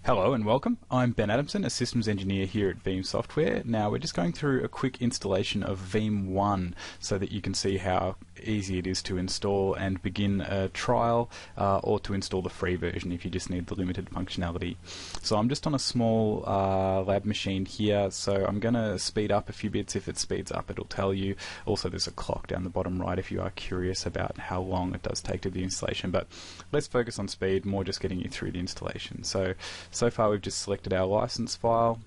Hello and welcome. I'm Ben Adamson, a systems engineer here at Veeam Software. Now we're just going through a quick installation of Veeam ONE so that you can see how easy it is to install and begin a trial or to install the free version if you just need the limited functionality. So I'm just on a small lab machine here, so I'm going to speed up a few bits. If it speeds up, it'll tell you. Also, there's a clock down the bottom right if you are curious about how long it does take to do the installation, but let's focus on speed, more just getting you through the installation. So far we've just selected our license file.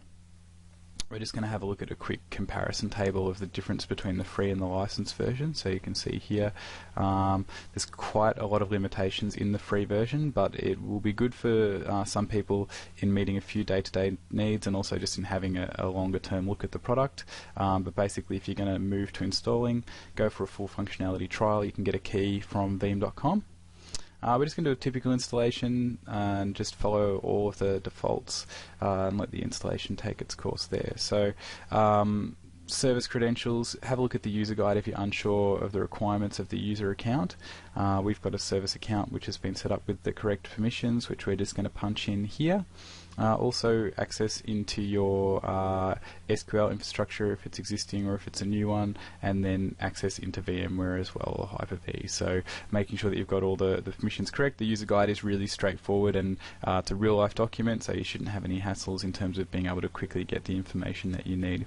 We're just going to have a look at a quick comparison table of the difference between the free and the licensed version. So you can see here there's quite a lot of limitations in the free version, but it will be good for some people in meeting a few day-to-day needs and also just in having a longer term look at the product. But basically, if you're going to move to installing, go for a full functionality trial. You can get a key from veeam.com. We're just going to do a typical installation and just follow all of the defaults and let the installation take its course there. So service credentials, have a look at the user guide if you're unsure of the requirements of the user account. We've got a service account which has been set up with the correct permissions, which we're just going to punch in here. Also access into your SQL infrastructure if it's existing or if it's a new one, and then access into VMware as well, or Hyper-V. So making sure that you've got all the permissions correct. The user guide is really straightforward and it's a real life document, so you shouldn't have any hassles in terms of being able to quickly get the information that you need.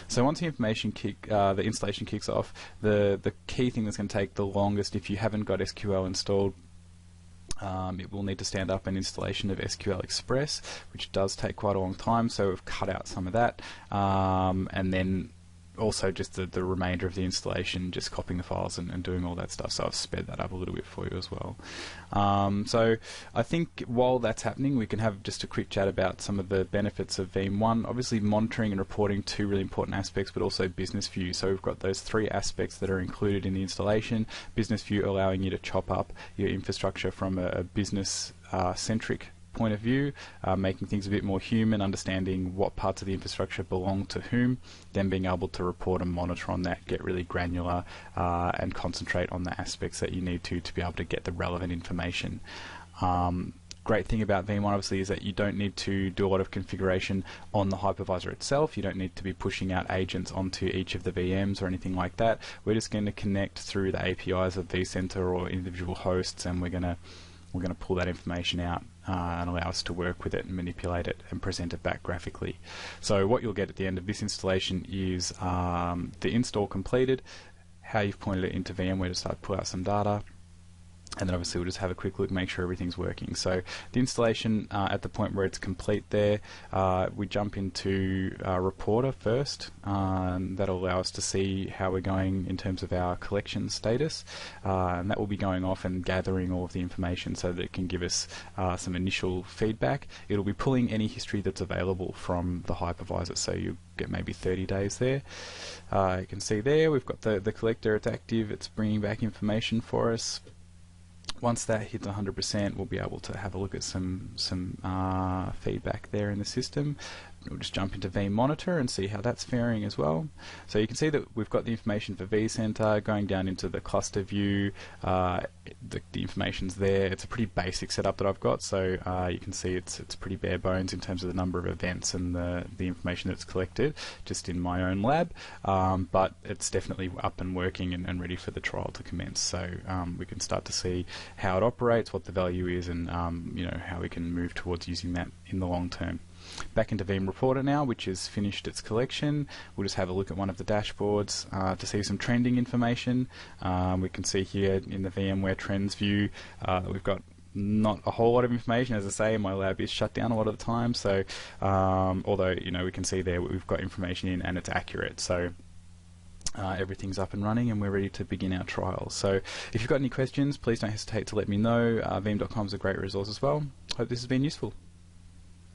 So once the the installation kicks off, the key thing that's going to take the longest if you haven't got SQL installed, it will need to stand up an installation of SQL Express, which does take quite a long time, so we've cut out some of that, and then also just the remainder of the installation, just copying the files and doing all that stuff. So I've sped that up a little bit for you as well. So I think while that's happening, we can have just a quick chat about some of the benefits of Veeam ONE. Obviously monitoring and reporting, two really important aspects, but also business view. So we've got those three aspects that are included in the installation. Business view allowing you to chop up your infrastructure from a business centric point of view, making things a bit more human, understanding what parts of the infrastructure belong to whom, then being able to report and monitor on that, get really granular and concentrate on the aspects that you need to be able to get the relevant information. Great thing about Veeam ONE obviously is that you don't need to do a lot of configuration on the hypervisor itself. You don't need to be pushing out agents onto each of the VMs or anything like that. We're just going to connect through the APIs of vCenter or individual hosts, and we're going to pull that information out and allow us to work with it and manipulate it and present it back graphically. So what you'll get at the end of this installation is the install completed, how you've pointed it into VMware to start to pull out some data, and then obviously we'll just have a quick look, make sure everything's working. So the installation at the point where it's complete there, we jump into Reporter first. That'll allow us to see how we're going in terms of our collection status, and that will be going off and gathering all of the information so that it can give us some initial feedback. It'll be pulling any history that's available from the hypervisor, so you get maybe 30 days there. You can see there we've got the collector, it's active, it's bringing back information for us. Once that hits 100%, we'll be able to have a look at some feedback there in the system. We'll just jump into Veeam Monitor and see how that's faring as well. So you can see that we've got the information for vCenter, going down into the cluster view, the information's there. It's a pretty basic setup that I've got, so you can see it's pretty bare bones in terms of the number of events and the information that's collected just in my own lab, but it's definitely up and working and ready for the trial to commence. So we can start to see how it operates, what the value is, and you know, how we can move towards using that in the long term. Back into Veeam Reporter now, which has finished its collection. We'll just have a look at one of the dashboards to see some trending information. We can see here in the VMware Trends view we've got not a whole lot of information. As I say, my lab is shut down a lot of the time, so although you know, we can see there we've got information in and it's accurate. So everything's up and running and we're ready to begin our trial. So if you've got any questions, please don't hesitate to let me know. Veeam.com is a great resource as well. Hope this has been useful.